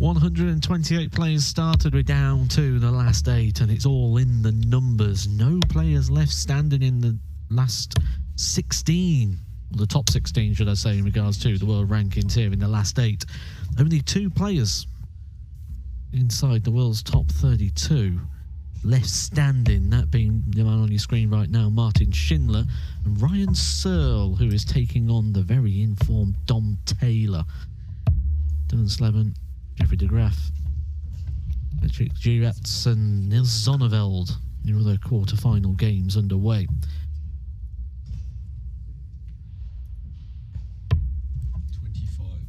128 players started. We're down to the last 8, and it's all in the numbers. No players left standing in the last 16. The top 16, should I say, in regards to the world rankings here in the last 8. Only 2 players inside the world's top 32 left standing, that being the man on your screen right now, Martin Schindler, and Ryan Searle, who is taking on the very informed Dom Taylor. Dylan Slevin, Jeffrey de Graaf, Patrick Doets and Niels Zonneveld. Your other quarter-final games underway.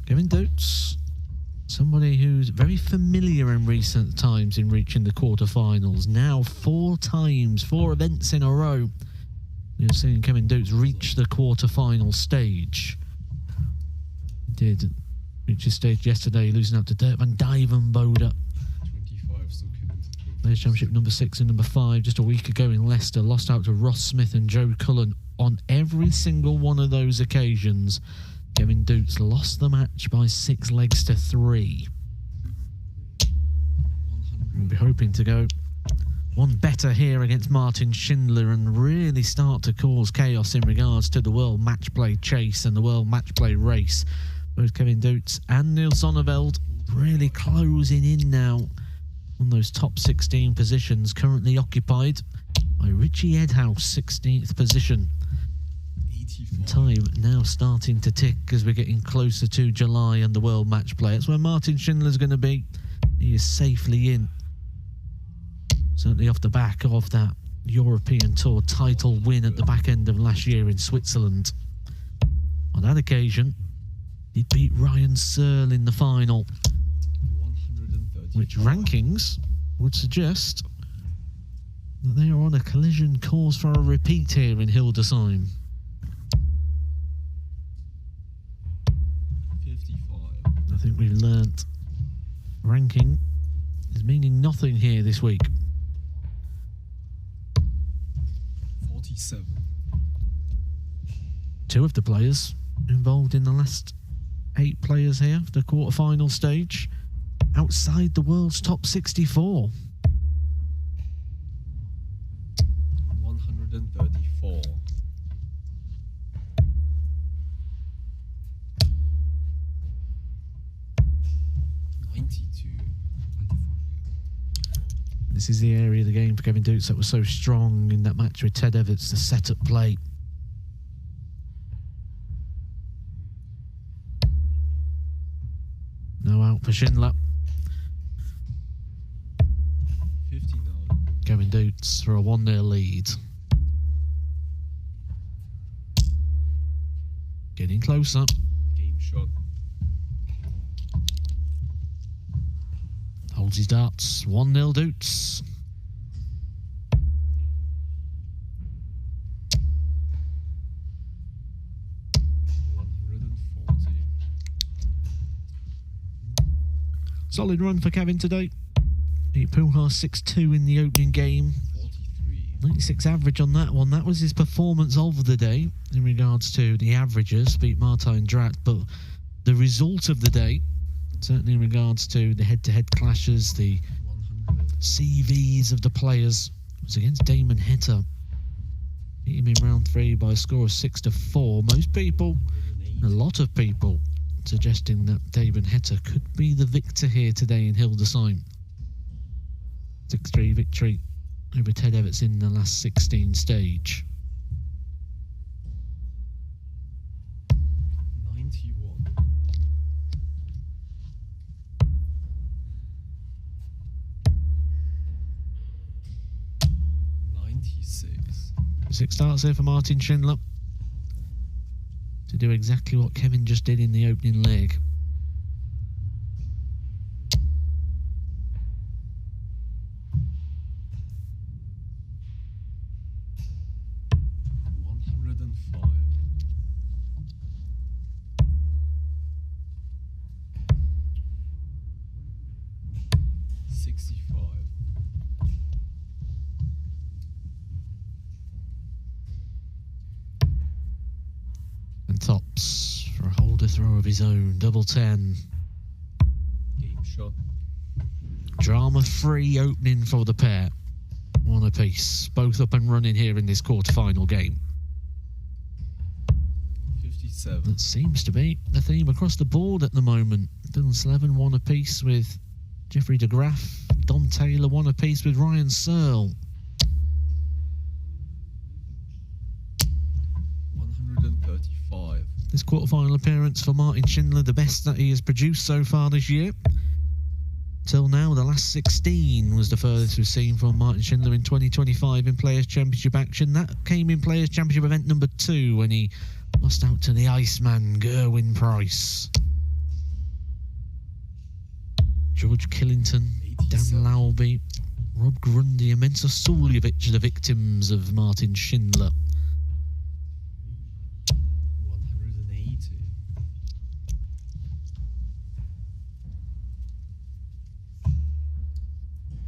Kevin Doets, somebody who's very familiar in recent times in reaching the quarterfinals. Now 4 times, 4 events in a row, you're seeing Kevin Doets reach the quarterfinal stage. He did reach his stage yesterday, losing out to Dirk van Dijvenbode. 25, so Players Championship number 6 and number 5 just a week ago in Leicester. Lost out to Ross Smith and Joe Cullen on every single one of those occasions. Kevin Doets lost the match by 6 legs to 3. We'll be hoping to go one better here against Martin Schindler and really start to cause chaos in regards to the World Match Play Chase and the World Match Play Race. Both Kevin Doets and Niels Zonneveld really closing in now on those top 16 positions, currently occupied by Richie Edhouse, 16th position. Time now starting to tick as we're getting closer to July and the World Match Play. That's where Martin Schindler's going to be. He is safely in. Certainly off the back of that European Tour title win at the back end of last year in Switzerland. On that occasion, he beat Ryan Searle in the final, which rankings would suggest that they are on a collision course for a repeat here in Hildesheim. 55. I think we've learnt ranking is meaning nothing here this week. 47. 2 of the players involved in the last 8 players here, the quarterfinal stage, outside the world's top 64. 134. 92. This is the area of the game for Kevin Doets that was so strong in that match with Ted Everts, the set-up play. No out for Schindler. 59. Kevin Doets for a 1-0 lead. Getting closer. Game shot. Holds his darts. 1-0 Doets. Solid run for Kevin today. Beat Puha 6-2 in the opening game. 43. 96 average on that one. That was his performance of the day in regards to the averages. Beat Martijn Drat, but the result of the day, certainly in regards to the head-to-head clashes, the 100. CVs of the players, was against Damon Heta. Beat him in round 3 by a score of 6-4. Most people, a lot of people, suggesting that Damon Heta could be the victor here today in Hildesheim. 6-3 victory over Ted Everts in the last 16 stage. 91. 96. 6 starts here for Martin Schindler to do exactly what Kevin just did in the opening leg. 105. 65. And tops for a holder throw of his own. Double 10. Game shot. Drama-free opening for the pair. One apiece. Both up and running here in this quarter-final game. 57. That seems to be the theme across the board at the moment. Dylan Slevin, one apiece with Jeffrey de Graaf. Don Taylor, one apiece with Ryan Searle. 135. This quarter-final appearance for Martin Schindler, the best that he has produced so far this year. Till now, the last 16 was the furthest we've seen from Martin Schindler in 2025 in Players' Championship action. That came in Players' Championship event number 2 when he lost out to the Iceman, Gerwin Price. George Killington, Dan 87. Laulby, Rob Grundy and Mensa Suljovic are the victims of Martin Schindler. 180.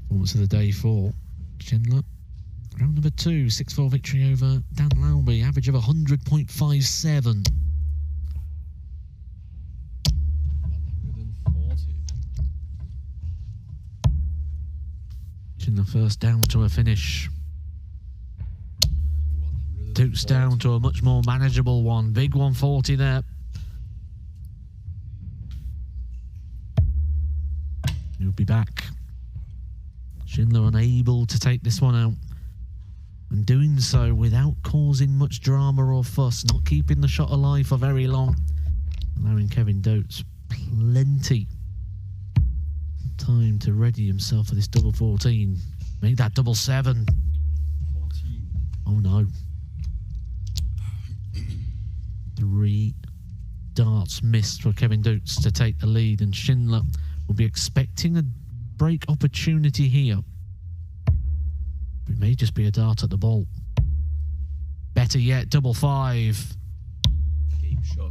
Performance of the day for Schindler. Round number 2, 6-4 victory over Dan Laulby, average of 100.57. 140. Schindler first down to a finish. Doets down to a much more manageable one. Big 140 there. He'll be back. Schindler unable to take this one out. And doing so without causing much drama or fuss. Not keeping the shot alive for very long. Allowing Kevin Doets plenty of time to ready himself for this double 14. Make that double 7. 14. Oh no. 3 darts missed for Kevin Doets to take the lead, and Schindler will be expecting a break opportunity here. It may just be a dart at the ball. Better yet, double 5. Game shot.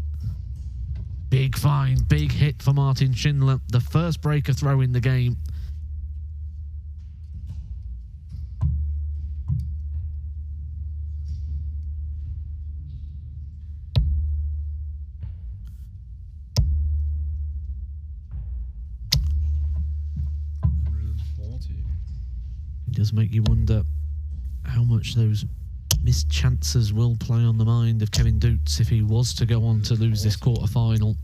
Big find, big hit for Martin Schindler. The first breaker throw in the game. It does make you wonder how much those missed chances will play on the mind of Kevin Doets if he was to go on to lose this quarter-final.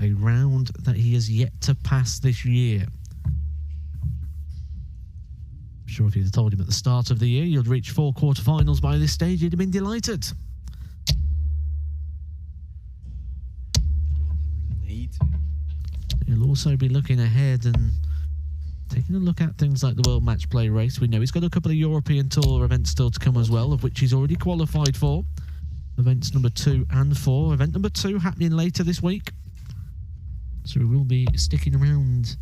A round that he has yet to pass this year. I'm sure if you'd have told him at the start of the year you'd reach 4 quarter-finals by this stage, he'd have been delighted. 180. He'll also be looking ahead and taking a look at things like the World Match Play race. We know he's got a couple of European Tour events still to come as well, of which he's already qualified for. Events number 2 and 4. Event number 2 happening later this week. So we will be sticking around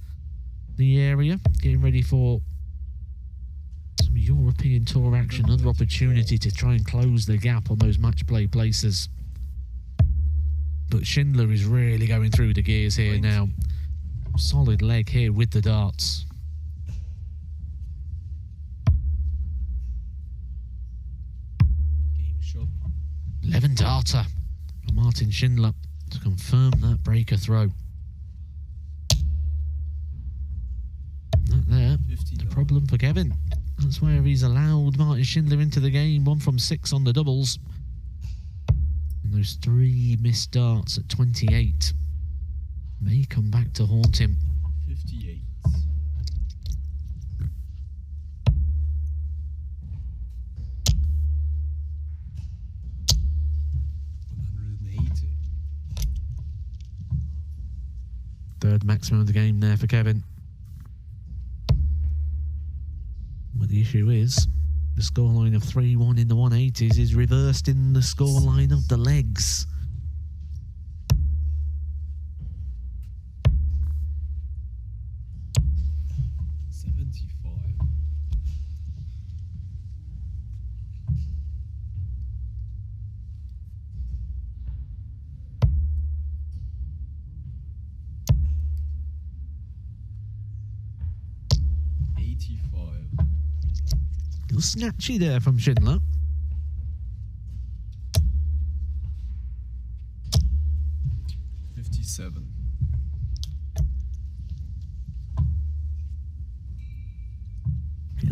the area, getting ready for some European Tour action, another opportunity to try and close the gap on those match play places. But Schindler is really going through the gears here now. Solid leg here with the darts. Game shot. 11 darter for Martin Schindler to confirm that breaker throw. That there, 59. the problem for Kevin. That's where he's allowed Martin Schindler into the game. 1 from 6 on the doubles. And those 3 missed darts at 28 may come back to haunt him. 58. 180. Third maximum of the game there for Kevin. But the issue is, the scoreline of 3-1 in the 180s is reversed in the scoreline of the legs. Little snatchy there from Schindler.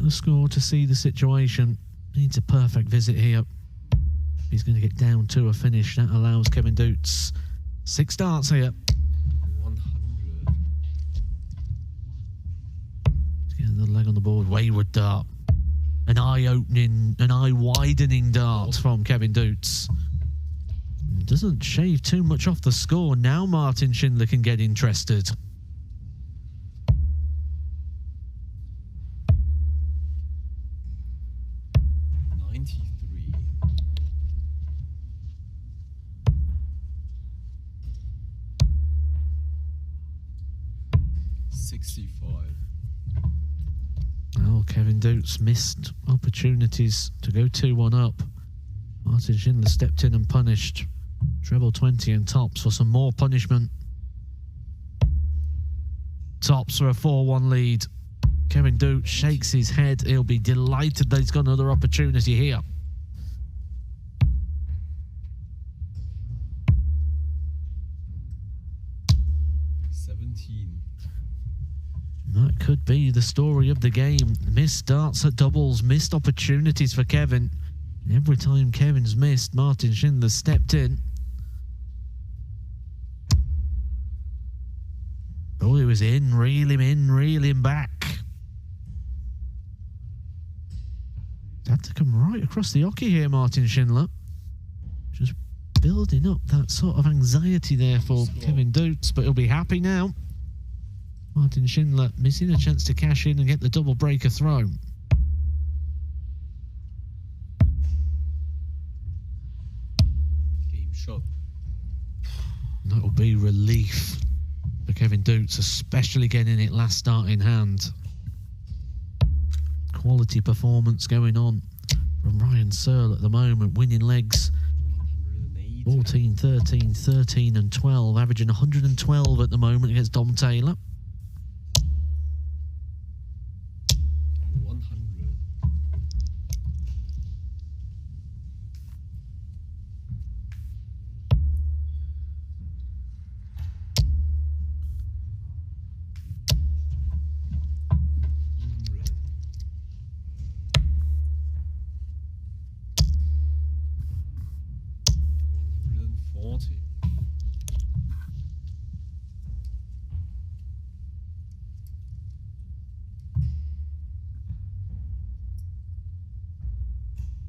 the score to see the situation. Needs a perfect visit here. He's going to get down to a finish. That allows Kevin Doets 6 darts here. 100. Let's get another leg on the board. Wayward dart. An eye-widening dart from Kevin Doets. Doesn't shave too much off the score. Now Martin Schindler can get interested. Well, Kevin Doets missed opportunities to go 2-1 up. Martin Schindler stepped in and punished. Treble 20 and tops for some more punishment. Tops for a 4-1 lead. Kevin Doets shakes his head. He'll be delighted that he's got another opportunity here. That could be the story of the game. Missed darts at doubles, missed opportunities for Kevin. Every time Kevin's missed, Martin Schindler stepped in. Oh, he was in, reel him back. Had to come right across the oche here, Martin Schindler. Just building up that sort of anxiety there for Kevin Doets, but he'll be happy now. Martin Schindler missing a chance to cash in and get the double breaker throw. Game shot. That'll be relief for Kevin Doets, especially getting it last start in hand. Quality performance going on from Ryan Searle at the moment, winning legs 14, 13, 13 and 12, averaging 112 at the moment against Dom Taylor. 140.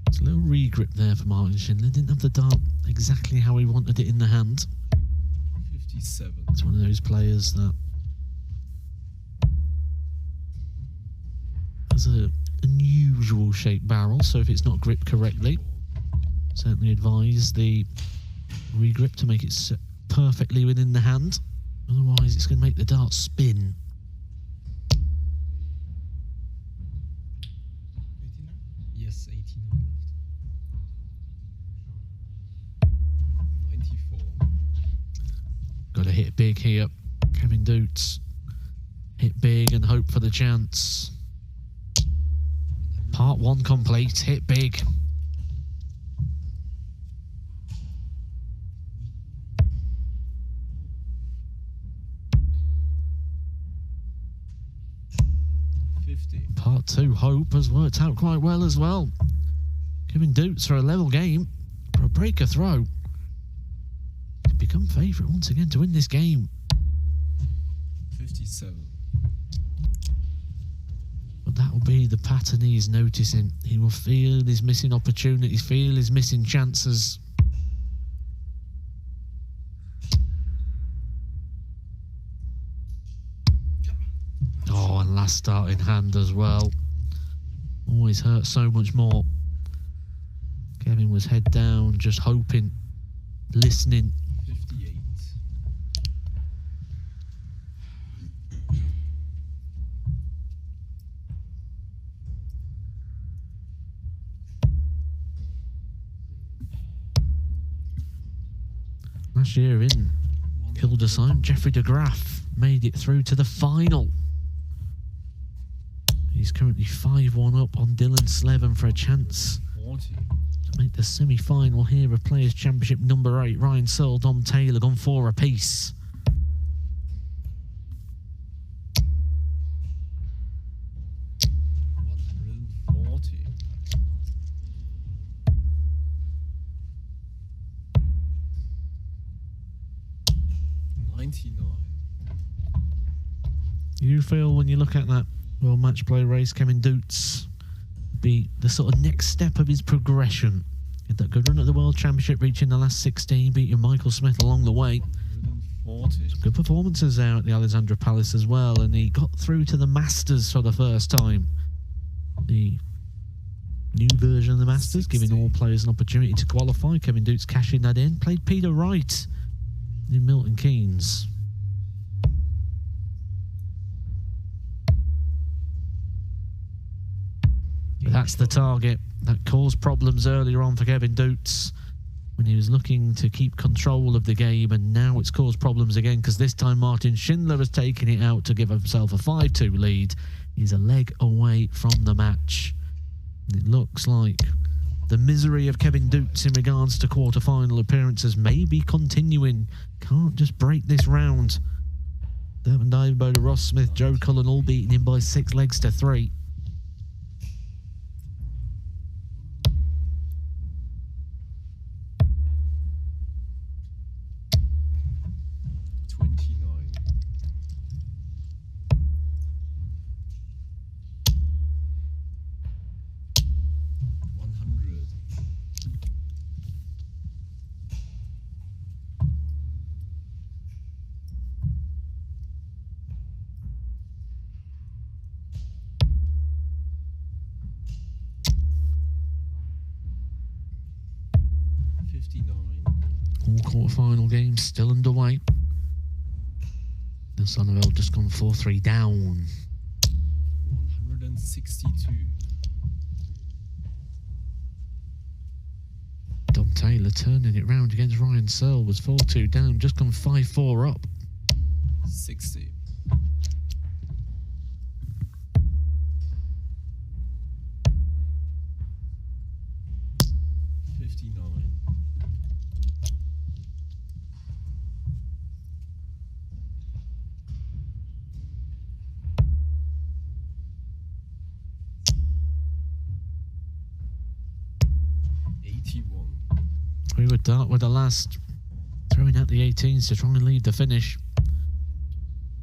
It's a little regrip there for Martin Schindler. Didn't have the dart exactly how he wanted it in the hand. 57. It's one of those players that has an unusual shaped barrel, so if it's not gripped correctly, certainly advise the regrip to make it sit perfectly within the hand. Otherwise, it's going to make the dart spin. 89? Yes, 89 left. 94. Got to hit big here. Kevin Doets. Hit big and hope for the chance. Part 1 complete. Hit big. Part 2 hope has worked out quite well as well. Kevin Doets for a level game, for a breaker throw, to become favourite once again to win this game. 57. But that will be the pattern he's noticing. He will feel his missing opportunities, feel his missing chances. Oh, and last start in hand as well. Always hurts so much more. Kevin was head down, just hoping, listening. 58. Last year in Hildesheim, Jeffrey de Graaf made it through to the final. He's currently 5-1 up on Dylan Slevin for a chance 40. to make the semi-final here of Players' Championship number 8. Ryan Searle, Dom Taylor gone 4 apiece. 99. You feel when you look at that World Match Play race, Kevin Doets be the sort of next step of his progression? He had that good run at the World Championship, reaching the last 16, beating Michael Smith along the way. 140. Some good performances there at the Alexandra Palace as well, and he got through to the Masters for the first time. The new version of the Masters, giving all players an opportunity to qualify. Kevin Doets cashing that in. Played Peter Wright in Milton Keynes. But that's the target that caused problems earlier on for Kevin Doets when he was looking to keep control of the game, and now it's caused problems again because this time Martin Schindler has taken it out to give himself a 5-2 lead. He's a leg away from the match. And it looks like the misery of Kevin Doets in regards to quarter-final appearances may be continuing. Can't just break this round. Devon Diveboda, Ross Smith, Joe Cullen all beating him by 6 legs to 3. All quarter-final games still underway. The Sonnevel just gone 4-3 down. 162. Dom Taylor turning it round against Ryan Searle, was 4-2 down, just gone 5-4 up. 60. 59. 81. We were Dart with the last, throwing out the 18s to try and lead the finish.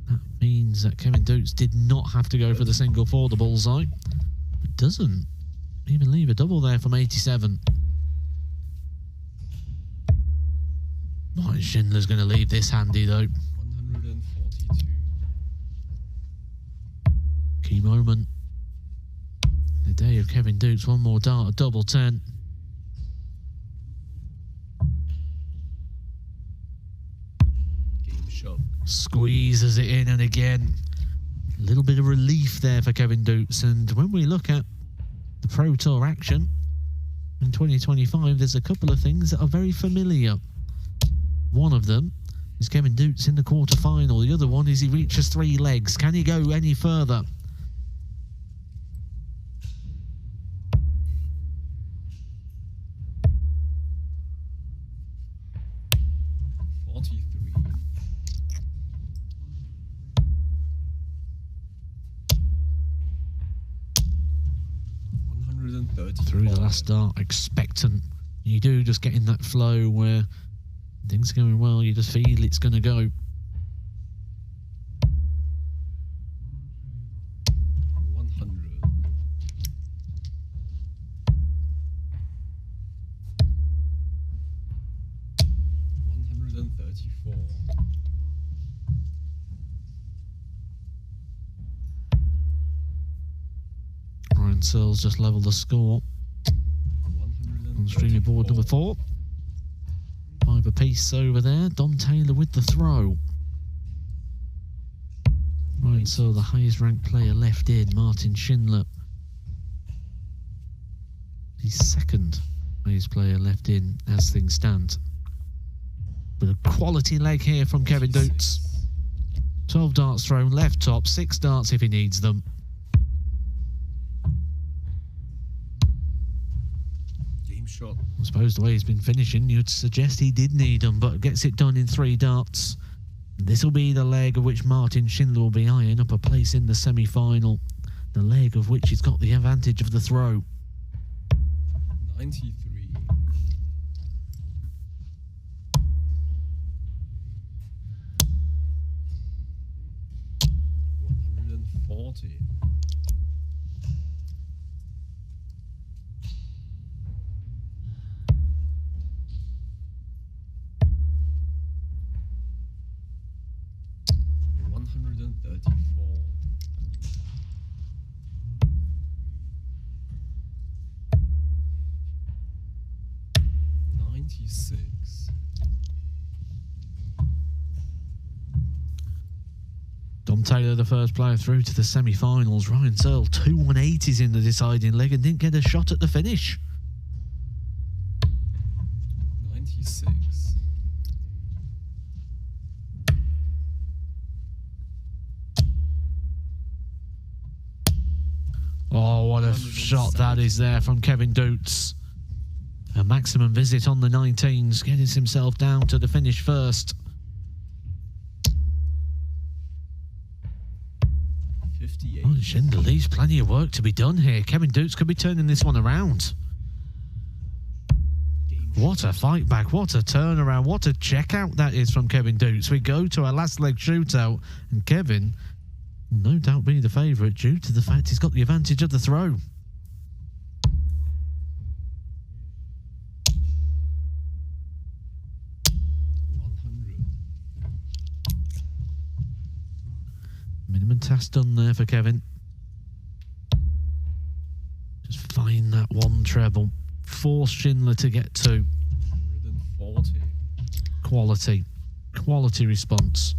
That means that Kevin Doets did not have to go for the single for the bullseye. It doesn't even leave a double there from 87. Martin Schindler's going to leave this handy though. 142. Key moment. The day of Kevin Doets, one more dart, a double 10. Game shot. Squeezes it in, and again, a little bit of relief there for Kevin Doets. And when we look at the Pro Tour action in 2025, there's a couple of things that are very familiar. One of them is Kevin Doets in the quarter-final. The other one is he reaches 3 legs. Can he go any further? Through the last start, expectant. You do just get in that flow where things are going well, you just feel it's going to go. 100. 134. Ryan Searle's just leveled the score on streaming board number 4. 5 apiece over there. Dom Taylor with the throw. Ryan Searle, the highest ranked player left in. Martin Schindler, the second highest player left in as things stand. But a quality leg here from Kevin Doets. 12 darts thrown, left top, 6 darts if he needs them. Shot. I suppose the way he's been finishing, you'd suggest he did need them, but gets it done in 3 darts. This will be the leg of which Martin Schindler will be eyeing up a place in the semi-final. The leg of which he's got the advantage of the throw. 93. 100. 140. Dom Taylor, the first player through to the semi-finals. Ryan Searle, 2 180s in the deciding leg and didn't get a shot at the finish. 96. Oh, what a shot that is there from Kevin Doets. A maximum visit on the 19s, getting himself down to the finish first. 58. Oh, Schindler leaves plenty of work to be done here. Kevin Doets could be turning this one around. What a fight back, what a turnaround, what a checkout that is from Kevin Doets. We go to our last leg shootout, and Kevin will no doubt be the favourite due to the fact he's got the advantage of the throw. Minimum task done there for Kevin. Just find that one treble. Force Schindler to get to. 140. Quality. Quality response.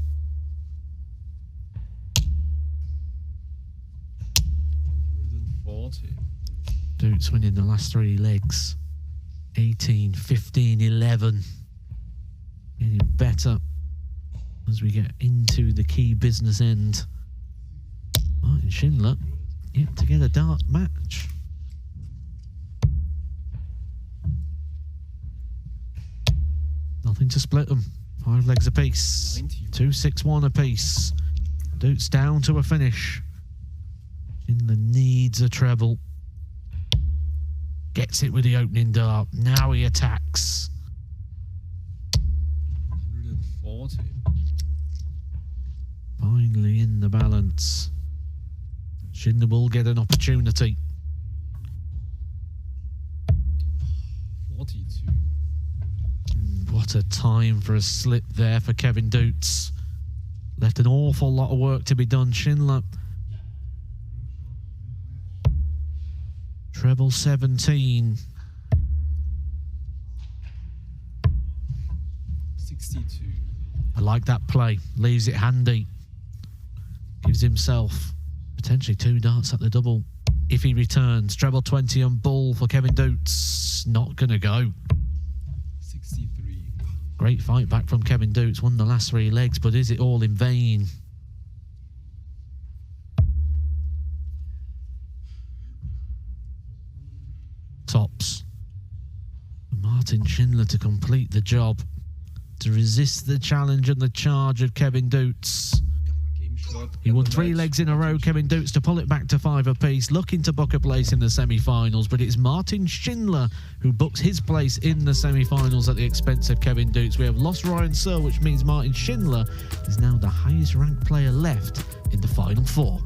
140. Doets winning the last 3 legs. 18, 15, 11. Getting better as we get into the key business end. Martin Schindler yet to get a dart match. Nothing to split them. 5 legs apiece. 2-6-1 apiece. Doets down to a finish. Schindler needs a treble. Gets it with the opening dart. Now he attacks. 140. Finally in the balance. Schindler will get an opportunity. 42. What a time for a slip there for Kevin Doets. Left an awful lot of work to be done. Schindler. Treble 17. 62. I like that play. Leaves it handy. Gives himself potentially 2 darts at the double. If he returns, treble 20 on bull for Kevin Doets. Not going to go. 63. Great fight back from Kevin Doets. Won the last 3 legs, but is it all in vain? Tops. Martin Schindler to complete the job. To resist the challenge and the charge of Kevin Doets. He won 3 legs in a row, Kevin Doets, to pull it back to 5 apiece, looking to book a place in the semi-finals, but it's Martin Schindler who books his place in the semi-finals at the expense of Kevin Doets. We have lost Ryan Searle, which means Martin Schindler is now the highest ranked player left in the final 4.